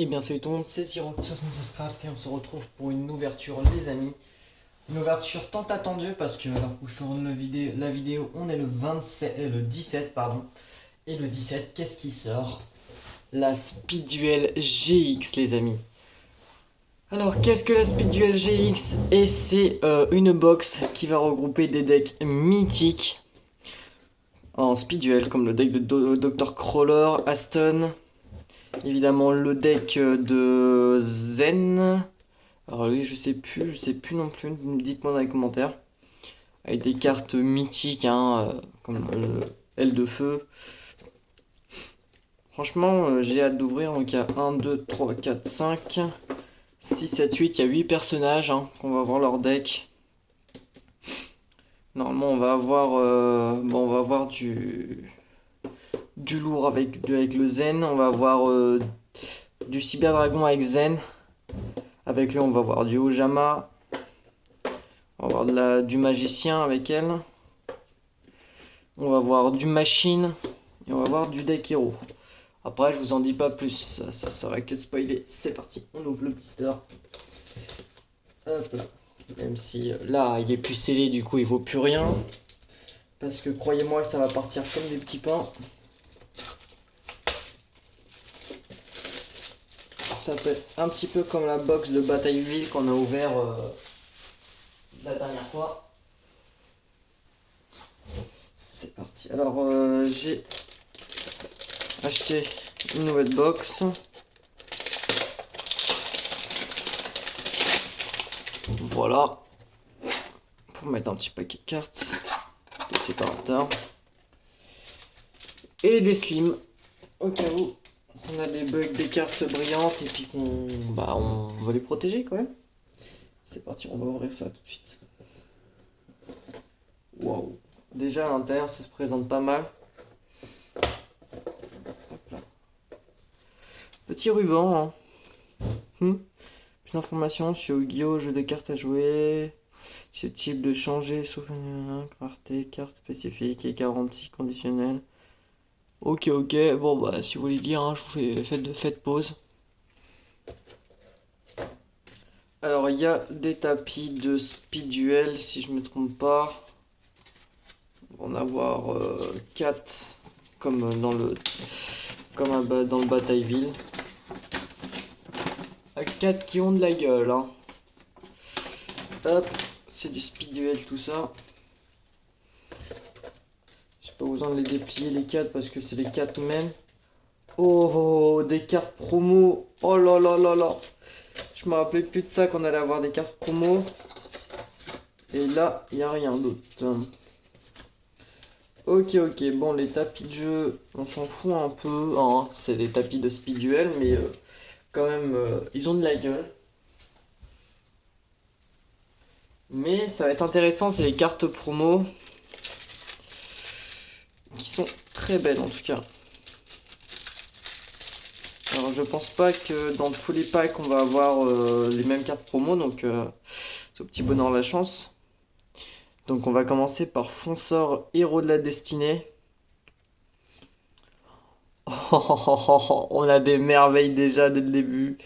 Eh bien salut tout le monde, c'est Siro76Craft et on se retrouve pour une ouverture les amis. Une ouverture tant attendue parce que alors où je tourne la vidéo, on est le 27, le 17 pardon. Et le 17, qu'est-ce qui sort? La Speedduel GX les amis. Alors qu'est-ce que la Speedduel GX? Et c'est une box qui va regrouper des decks mythiques en Speedduel comme le deck de Dr. Crawler, Aston. Évidemment le deck de Zen. Alors lui je sais plus non plus, dites-moi dans les commentaires. Avec des cartes mythiques hein, comme le L de feu. Franchement j'ai hâte d'ouvrir, donc il y a 1, 2, 3, 4, 5, 6, 7, 8, il y a 8 personnages hein, qu'on va voir leur deck. Normalement on va avoir du lourd avec le Zen, on va avoir du Cyber Dragon avec Zen. Avec lui, on va voir du Ojama. On va voir du magicien avec elle. On va voir du machine. Et on va voir du deck hero. Après, je vous en dis pas plus. Ça serait que spoiler. C'est parti. On ouvre le blister. Hop là. Même si là, il est plus scellé, du coup, il vaut plus rien. Parce que croyez-moi, ça va partir comme des petits pains. Ça peut être un petit peu comme la box de Batailleville qu'on a ouvert la dernière fois. C'est parti. Alors, j'ai acheté une nouvelle box. Voilà. Pour mettre un petit paquet de cartes. Des séparateurs. Et des slims. Au cas où on a des bugs, des cartes brillantes et puis on va les protéger quand même. C'est parti, on va ouvrir ça tout de suite. Waouh. Déjà à l'intérieur, ça se présente pas mal. Hop là. Petit ruban. Hein. Plus d'informations sur Yu-Gi-Oh! Jeu de cartes à jouer. Susceptible de changer sauf une rareté, carte spécifique et garantie conditionnelle. Ok, bon bah si vous voulez dire, hein, je vous faites pause. Alors il y a des tapis de Speedduel si je me trompe pas. On va en avoir 4 comme dans le Batailleville. 4 qui ont de la gueule hein. Hop, c'est du Speedduel tout ça. J'ai pas besoin de les déplier les 4 parce que c'est les 4 mêmes. Oh, des cartes promo. Oh là là là là. Je me rappelais plus de ça qu'on allait avoir des cartes promo. Et là, il n'y a rien d'autre. Ok, bon, les tapis de jeu, on s'en fout un peu. Hein. C'est des tapis de Speedduel, mais quand même, ils ont de la gueule. Mais ça va être intéressant, c'est les cartes promo. Qui sont très belles en tout cas. Alors je pense pas que dans tous les packs on va avoir les mêmes cartes promo, donc c'est au petit bonheur la chance. Donc on va commencer par Fonceur Héros de la Destinée. Oh, on a des merveilles déjà dès le début.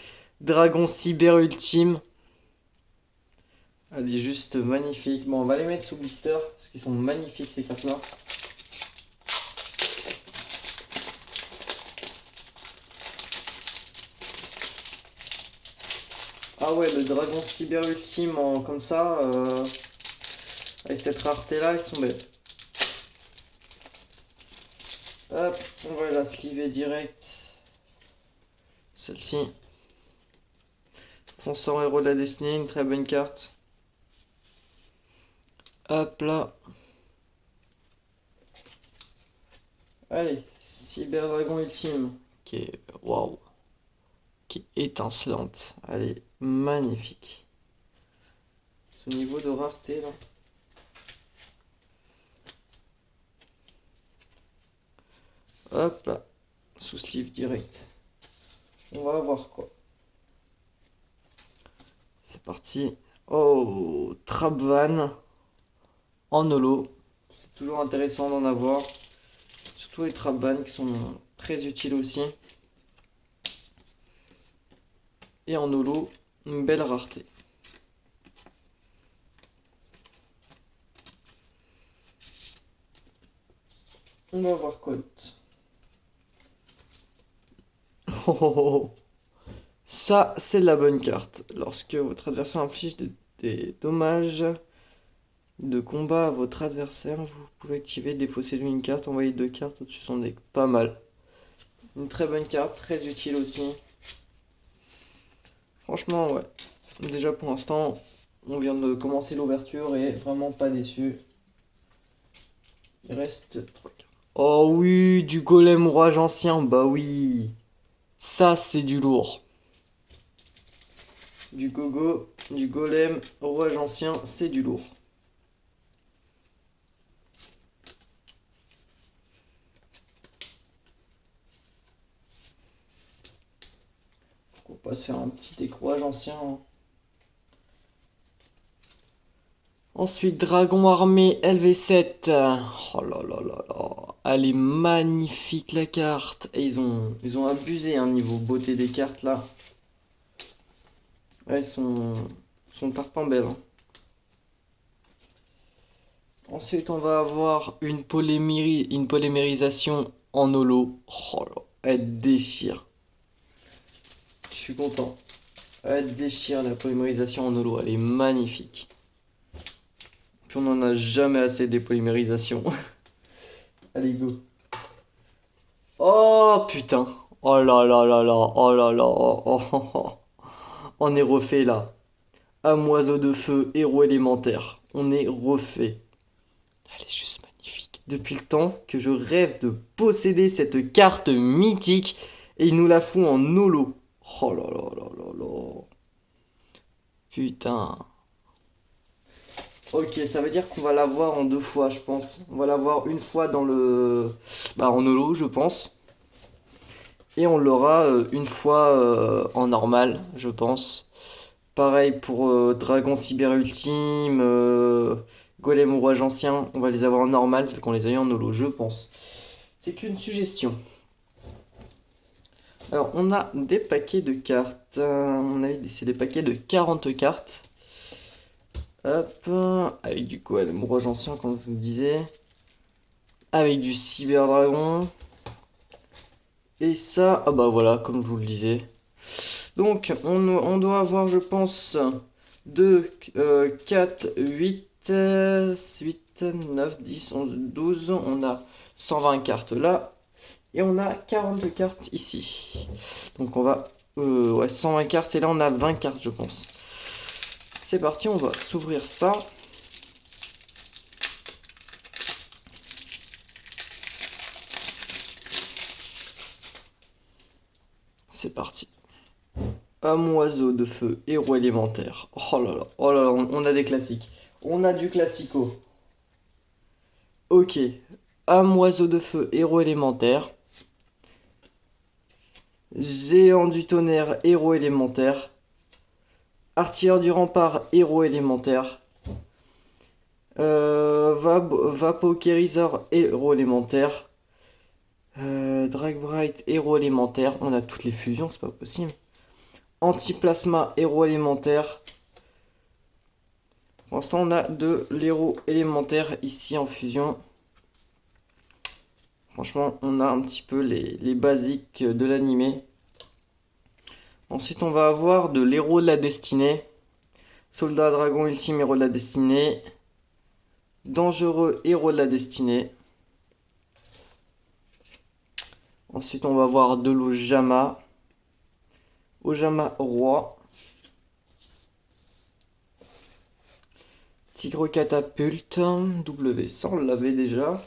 Dragon Cyber Ultime. Elle est juste magnifique. Bon, on va les mettre sous blister parce qu'ils sont magnifiques ces cartes-là. Ah ouais, le Dragon Cyber Ultime comme ça, avec cette rareté-là, ils sont belles. Hop, on va la sliver direct. Celle-ci. Fonceur Héros de la Destinée, une très bonne carte. Hop là. Allez, Cyber Dragon Ultime, qui est waouh, qui est étincelante. Elle est magnifique. Ce niveau de rareté là. Hop là, sous sleeve direct. On va voir quoi. C'est parti. Oh, Trapvan en holo. C'est toujours intéressant d'en avoir. Surtout les Trapvan qui sont très utiles aussi. Et en holo, une belle rareté. On va voir quoi d'autre. Oh, oh, oh. Ça, c'est de la bonne carte. Lorsque votre adversaire inflige des dommages de combat à votre adversaire, vous pouvez activer, défausser lui une carte, envoyer 2 cartes au-dessus de son deck. Pas mal. Une très bonne carte, très utile aussi. Franchement, ouais. Déjà pour l'instant, on vient de commencer l'ouverture et vraiment pas déçu. Il reste 3 cartes. Oh oui, du golem rouage ancien, bah oui. Ça, c'est du lourd. Du gogo, du golem rouage ancien, c'est du lourd. On va se faire un petit décroage ancien. Ensuite, Dragon Armé LV7. Oh là là là là. Elle est magnifique la carte. Et ils ont abusé niveau beauté des cartes là. Ouais, sont tarpin-belles. Hein. Ensuite, on va avoir une polymérisation en holo. Oh là, elle déchire. Je suis content. Elle déchire la polymérisation en holo. Elle est magnifique. Puis on n'en a jamais assez des polymérisations. Allez, go. Oh putain. Oh là là là là. Oh là là. Oh, oh, oh, oh. On est refait là. Amoiseau de feu, héros élémentaire. On est refait. Elle est juste magnifique. Depuis le temps que je rêve de posséder cette carte mythique. Et ils nous la font en holo. Oh là là là là là. Putain. Ok, ça veut dire qu'on va la voir en 2 fois, je pense. On va la voir une fois dans le... Bah, en holo, je pense. Et on l'aura une fois en normal, je pense. Pareil pour Dragon Cyber Ultime, Golem Rouage Ancien. On va les avoir en normal, vu qu'on les a eu en holo, je pense. C'est qu'une suggestion. Alors, on a des paquets de cartes. C'est des paquets de 40 cartes. Hop, avec du Golem Rouage Ancien, comme je vous le disais. Avec du Cyber Dragon. Et ça, ah bah voilà, comme je vous le disais. Donc, on doit avoir, je pense, 2, 4, 8, 8, 9, 10, 11, 12. On a 120 cartes là. Et on a 40 cartes ici. Donc, on va... ouais, 120 cartes. Et là, on a 20 cartes, je pense. C'est parti, on va s'ouvrir ça. C'est parti. Amoiseau de feu, héros élémentaire. Oh là là, on a des classiques. On a du classico. Ok. Amoiseau de feu, héros élémentaire. Géant du tonnerre, héros élémentaire. Artilleur du rempart, héros élémentaire. Vapokérisor, héros élémentaire. Dragbright, héros élémentaire. On a toutes les fusions, c'est pas possible. Antiplasma, héros élémentaire. Pour l'instant, on a de l'héros élémentaire ici en fusion. Franchement, on a un petit peu les basiques de l'animé. Ensuite, on va avoir de l'héros de la destinée. Soldat dragon ultime, héros de la destinée. Dangereux, héros de la destinée. Ensuite, on va avoir de l'Ojama. Ojama roi. Tigre catapulte. W100, on l'avait déjà.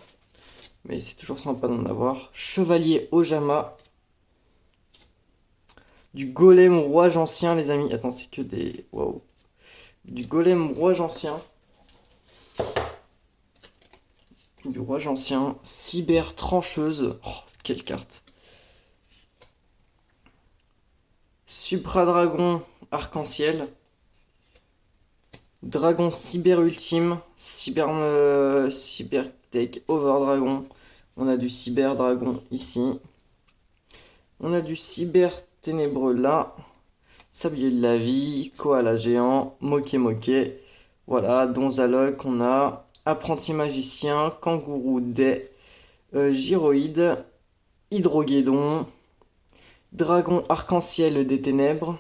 Mais c'est toujours sympa d'en avoir. Chevalier Ojama. Du golem rouage ancien, les amis. Attends, c'est que des... Waouh. Du golem rouage ancien. Du rouage ancien. Cyber trancheuse. Oh, quelle carte. Supra dragon arc-en-ciel. Dragon cyber ultime. Cybertech over dragon. On a du cyber dragon ici. On a du cyber ténébreux là. Sablier de la vie, koala géant, moké moké. Voilà, Donzaloc, on a apprenti magicien, kangourou des, gyroïde, hydroguédon, dragon arc-en-ciel des ténèbres,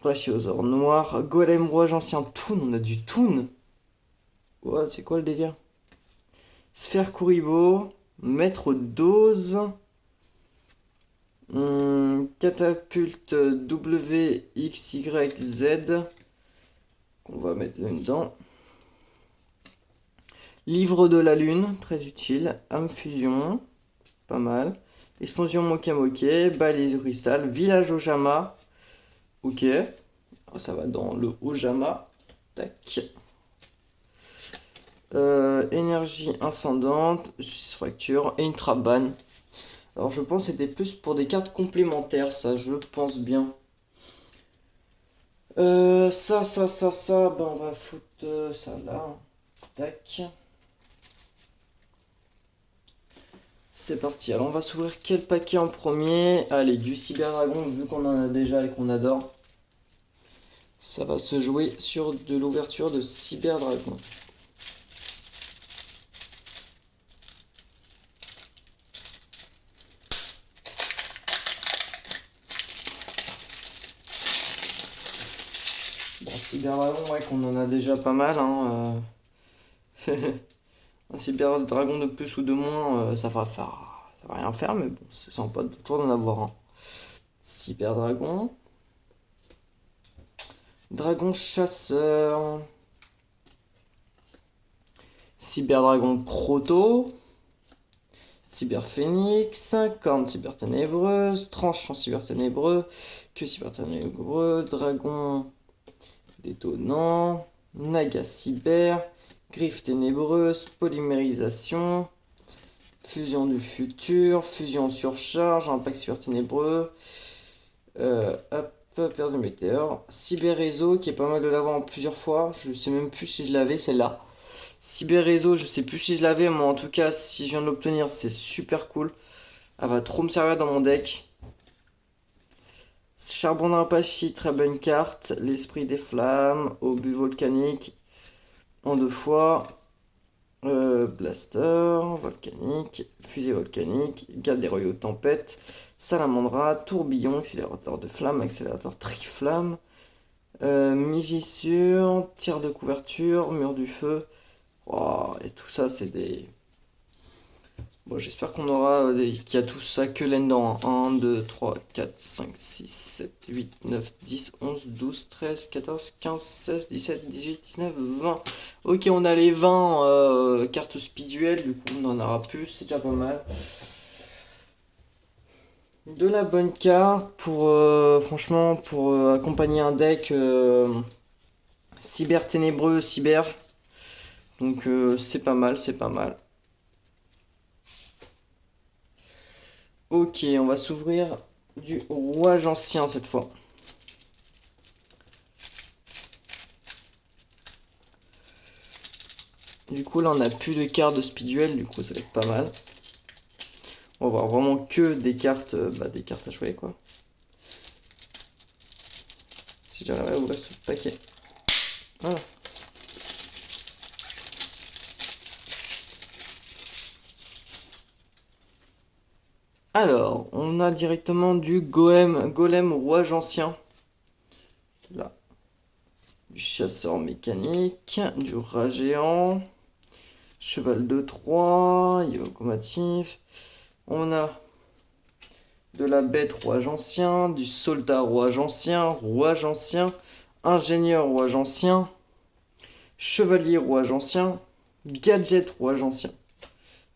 brachiosaure noir, golem rouge ancien, toon, on a du toon. Ouais, c'est quoi le délire? Sphère Kuribo, maître dose, catapulte WXYZ, qu'on va mettre là-dedans. Livre de la lune, très utile. Âme fusion, pas mal. Explosion moké moké, balai de cristal, village Ojama. Ok, ça va dans le Ojama. Tac. Énergie incendante, fracture et une traban. Alors je pense que c'était plus pour des cartes complémentaires, ça, je pense bien. Ça, ben on va foutre ça là. Tac. C'est parti, alors on va s'ouvrir quel paquet en premier? Allez, du Cyber Dragon, vu qu'on en a déjà et qu'on adore. Ça va se jouer sur de l'ouverture de Cyber Dragon. Bon, Cyber Dragon, ouais, qu'on en a déjà pas mal, hein. Un Cyber Dragon de plus ou de moins, ça va rien faire, mais bon, c'est sympa de toujours d'en avoir un. Cyber Dragon. Dragon chasseur. Cyber Dragon Proto. Cyber Phoenix. Corne Cyber Ténébreuse. Tranchant Cyber Ténébreux. Queue Cyber Ténébreux. Dragon Détonnant. Naga Cyber. Griffe Ténébreuse. Polymérisation. Fusion du futur. Fusion surcharge. Impact Cyber Ténébreux. Hop. Perdu météore. Cyber Réseau, qui est pas mal de l'avoir en plusieurs fois. Je sais même plus si je l'avais, celle-là. Cyber Réseau, je sais plus si je l'avais, mais en tout cas, si je viens de l'obtenir, c'est super cool. Elle va trop me servir dans mon deck. Charbon d'Impachi, très bonne carte. L'Esprit des Flammes, obus volcanique, en 2 fois. Blaster, volcanique, fusée volcanique, garde des royaux tempête, salamandra, tourbillon, accélérateur de flamme, accélérateur triflamme, migissure, tir de couverture, mur du feu. Oh, et tout ça, c'est des. Bon, j'espère qu'on aura qu'il y a tout ça que là-dedans. 1, 2, 3, 4, 5, 6, 7, 8, 9, 10, 11, 12, 13, 14, 15, 16, 17, 18, 19, 20. Ok, on a les 20 cartes speeduelles, du coup on en aura plus, c'est déjà pas mal. De la bonne carte pour, franchement, pour accompagner un deck cyber ténébreux, cyber. Donc c'est pas mal, c'est pas mal. Ok, on va s'ouvrir du rouage ancien cette fois. Du coup, là, on n'a plus de cartes de speeduel, du coup, ça va être pas mal. On va avoir vraiment que des cartes à jouer, quoi. Si j'arrive à ouvrir ce paquet. Voilà. Alors, on a directement du golem rouage ancien. Là. Du chasseur mécanique, du rat géant, cheval de 3, locomotive. On a de la bête rouage ancien, du soldat rouage ancien, ingénieur rouage ancien, chevalier rouage ancien, gadget rouage ancien.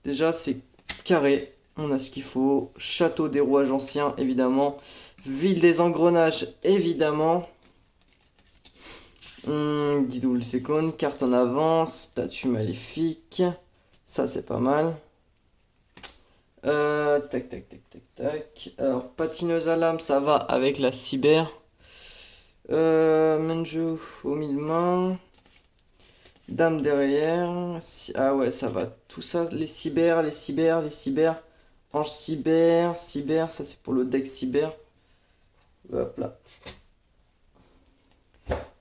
Déjà, c'est carré. On a ce qu'il faut. Château des rouages anciens, évidemment. Ville des engrenages, évidemment. Guidoul Second, carte en avance, statue maléfique. Ça, c'est pas mal. Tac, tac, tac, tac, tac. Alors, patineuse à lame, ça va avec la cyber. Manju aux 1000 mains. Dame derrière. Ah ouais, ça va. Tout ça, les cyber. Ange cyber, ça c'est pour le deck cyber. Hop là.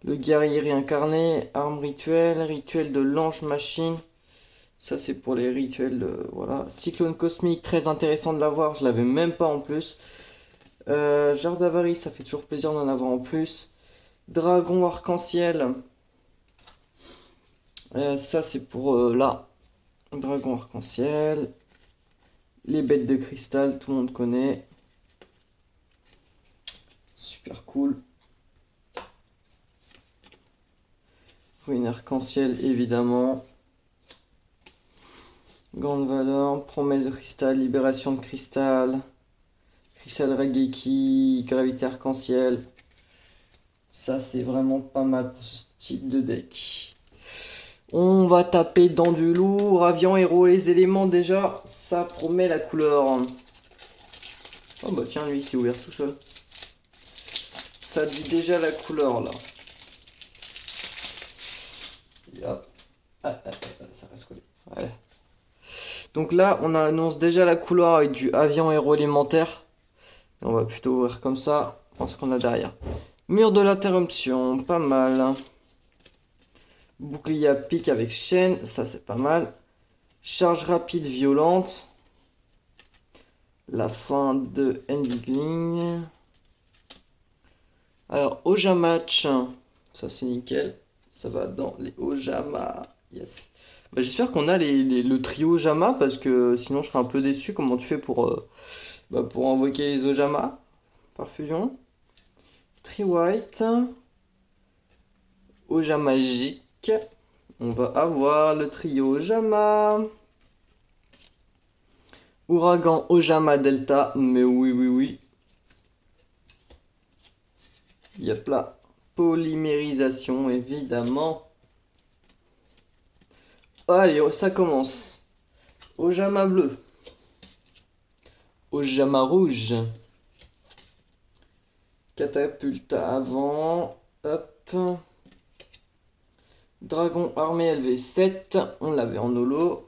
Le guerrier réincarné, arme rituel, rituel de l'ange machine. Ça c'est pour les rituels, voilà. Cyclone cosmique, très intéressant de l'avoir, je l'avais même pas en plus. Jarre d'avarice, ça fait toujours plaisir d'en avoir en plus. Dragon arc-en-ciel. Ça c'est pour là. Dragon arc-en-ciel. Les bêtes de cristal, tout le monde connaît. Super cool. Ruine arc-en-ciel évidemment. Grande valeur, promesse de cristal, libération de cristal, cristal Raigeki, gravité arc-en-ciel. Ça c'est vraiment pas mal pour ce type de deck. On va taper dans du lourd, avion, héros et les éléments déjà, ça promet la couleur. Oh bah tiens lui il s'est ouvert tout seul. Ça dit déjà la couleur là. Et hop. Ça reste collé. Ouais. Donc là, on annonce déjà la couleur avec du avion héros élémentaire. On va plutôt ouvrir comme ça, parce qu'on a derrière. Mur de l'interruption, pas mal. Bouclier à pic avec chaîne, ça c'est pas mal. Charge rapide violente. La fin de Endling. Alors, Oja Match, ça c'est nickel. Ça va dans les Ojama. Yes. Bah, j'espère qu'on a le trio Ojama parce que sinon je serais un peu déçu. Comment tu fais pour invoquer les Ojama par fusion? Tri White. Ojama magique. On va avoir le trio Ojama. Ouragan Ojama Delta. Mais oui, oui, oui. Yep là. Polymérisation évidemment. Allez, ça commence. Ojama bleu. Ojama rouge. Catapulte avant. Hop. Dragon armé LV7. On l'avait en holo.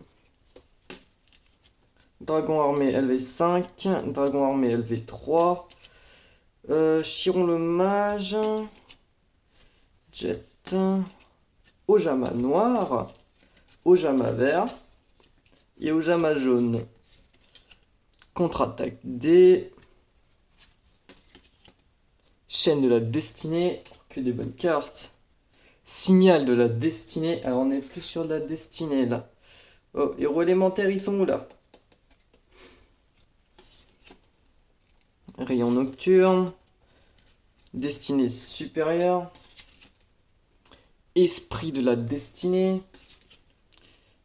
Dragon armé LV5. Dragon armé LV3. Chiron le mage. Jet. Ojama noir. Ojama vert. Et Ojama jaune. Contre-attaque D. Chaîne de la destinée. Que des bonnes cartes. Signal de la destinée. Alors on est plus sur de la destinée là. Oh, héros élémentaires ils sont où là? Rayon nocturne. Destinée supérieure. Esprit de la destinée.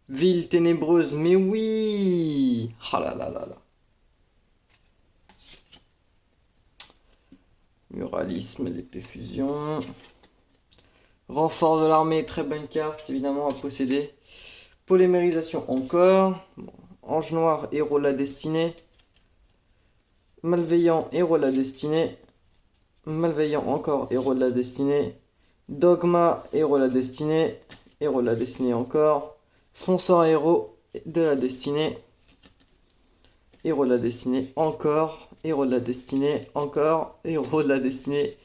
Ville ténébreuse, mais oui! Ah là là là là. Muralisme, l'épée fusion. Renfort de l'armée, très bonne carte, évidemment à posséder. Polymérisation encore. Bon. Ange noir, héros de la destinée. Malveillant, héros de la destinée. Malveillant encore, héros de la destinée. Dogma, héros de la destinée. Héros de la destinée encore. Fonceur héros de la destinée. Héros de la destinée encore. Héros de la destinée encore. Héros de la destinée.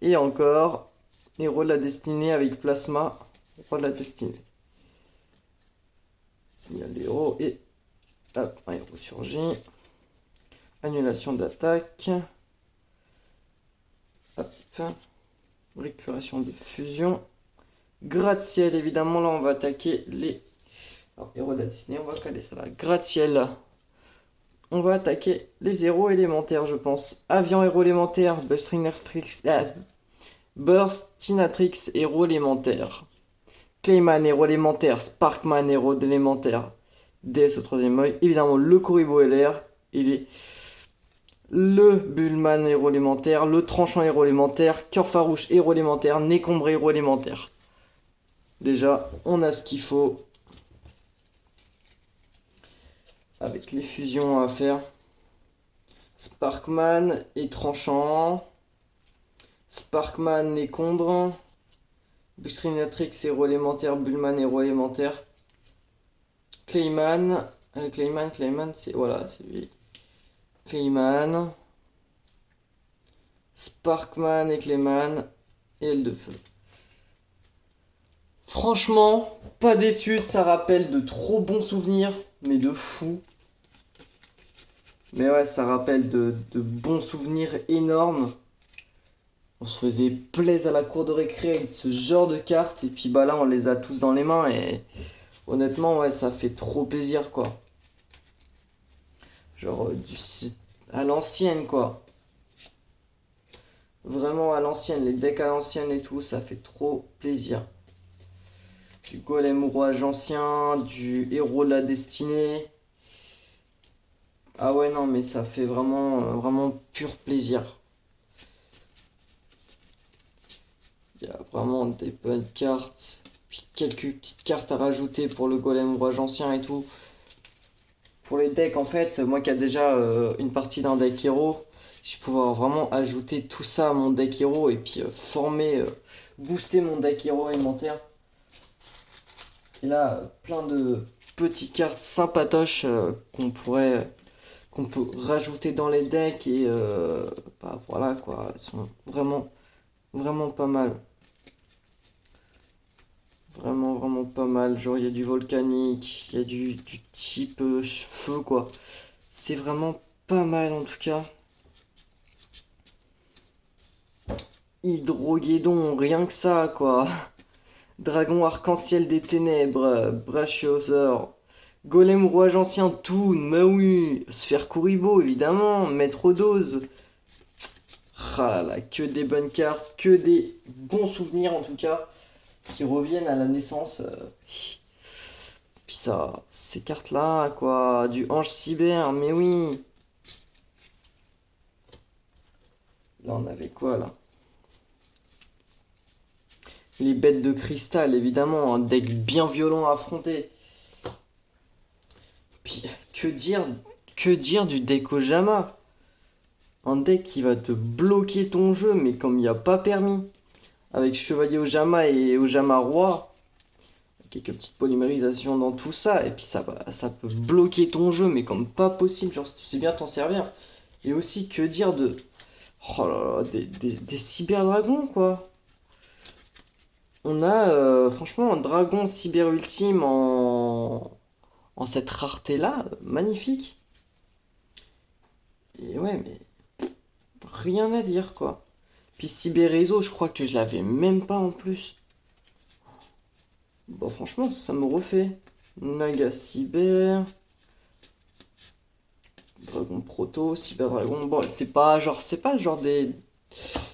Et encore. Héros de la destinée avec plasma. Roi de la destinée. Signal des héros. Et hop, un héros surgit. Annulation d'attaque. Hop. Récupération de fusion. Gratte-ciel, évidemment, là on va attaquer les... Alors, héros de la destinée, on va caler ça là. Gratte-ciel. On va attaquer les héros élémentaires, je pense. Avion héros élémentaire, Burstinatrix héros élémentaire. Clayman héros élémentaire, Sparkman héros élémentaire. DS au troisième œil. Évidemment, le Kuribo LR. Il est le Bullman héros élémentaire, le Tranchant héros élémentaire, Cœur farouche héros élémentaire, Nécombré héros élémentaire. Déjà, on a ce qu'il faut. Avec les fusions à faire. Sparkman et Tranchant. Sparkman Nécombre. Bustrinatrix héros élémentaire, Bullman héros élémentaire. Clayman. Clayman, c'est... Voilà, c'est lui. Clayman. Sparkman et Clayman. Et elle de feu. Franchement, pas déçu, ça rappelle de trop bons souvenirs, mais de fou. Mais ouais, ça rappelle de bons souvenirs énormes. On se faisait plaisir à la cour de récré avec ce genre de cartes. Et puis bah là, on les a tous dans les mains. Et honnêtement, ouais, ça fait trop plaisir, quoi. Genre, à l'ancienne, quoi. Vraiment à l'ancienne, les decks à l'ancienne et tout, ça fait trop plaisir. Du golem rouage ancien, du héros de la destinée. Ah ouais, non, mais ça fait vraiment pur plaisir. Il y a vraiment des bonnes cartes. Puis quelques petites cartes à rajouter pour le golem rouage ancien et tout. Pour les decks, en fait, moi qui a déjà une partie d'un deck héros, je vais pouvoir vraiment ajouter tout ça à mon deck héros et puis booster mon deck héros alimentaire. Et là, plein de petites cartes sympatoches qu'on peut rajouter dans les decks et bah voilà quoi, elles sont vraiment pas mal. Vraiment pas mal. Genre, il y a du volcanique, il y a du type feu, quoi. C'est vraiment pas mal, en tout cas. Hydroguédon, rien que ça, quoi. Dragon arc-en-ciel des ténèbres, Brachiosaur, Golem rouage ancien, Toon, mais oui, Sphère Kuribo, évidemment, Maître dose. Ah là là, que des bonnes cartes, que des bons souvenirs, en tout cas, qui reviennent à la naissance. Puis ça, ces cartes-là, quoi, du Ange Cyber, mais oui. Là, on avait quoi, là? Les bêtes de cristal, évidemment, un deck bien violent à affronter. Puis, que dire du deck Ojama? Un deck qui va te bloquer ton jeu, mais comme il n'y a pas permis. Avec Chevalier Ojama et Ojama Roi. Quelques petites polymérisations dans tout ça. Et puis ça peut bloquer ton jeu, mais comme pas possible. Genre, si tu sais bien t'en servir. Et aussi, que dire de... Oh là là, des cyberdragons, quoi. On a franchement un dragon cyber ultime en cette rareté-là. Magnifique. Et ouais, mais rien à dire, quoi. Puis Cyber Réseau, je crois que je l'avais même pas en plus. Bon, franchement, ça me refait. Naga Cyber. Dragon Proto, Cyber Dragon. Bon, c'est pas genre des.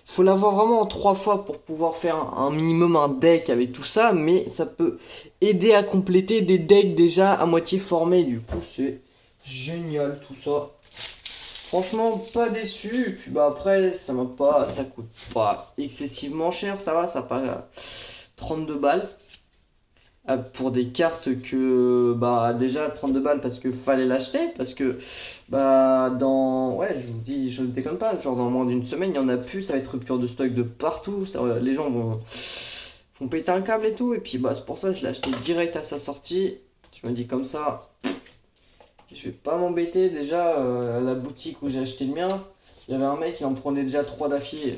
Faut l'avoir vraiment en 3 fois pour pouvoir faire un minimum un deck avec tout ça, mais ça peut aider à compléter des decks déjà à moitié formés. Du coup, c'est génial tout ça. Franchement, pas déçu. Puis bah après, ça coûte pas excessivement cher, ça va, ça paraît 32 balles. Pour des cartes que bah déjà 32 balles parce que fallait l'acheter parce que bah ouais, je vous dis, je ne déconne pas, genre dans moins d'une semaine il y en a plus, ça va être rupture de stock de partout, les gens vont péter un câble et tout, et puis bah c'est pour ça que je l'ai acheté direct à sa sortie. Je me dis comme ça je vais pas m'embêter. Déjà à la boutique où j'ai acheté le mien, il y avait un mec qui en prenait déjà 3 d'affilée.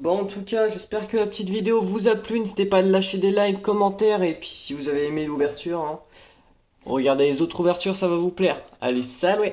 Bon, en tout cas, j'espère que la petite vidéo vous a plu. N'hésitez pas à lâcher des likes, commentaires. Et puis, si vous avez aimé l'ouverture, hein, regardez les autres ouvertures, ça va vous plaire. Allez, salut!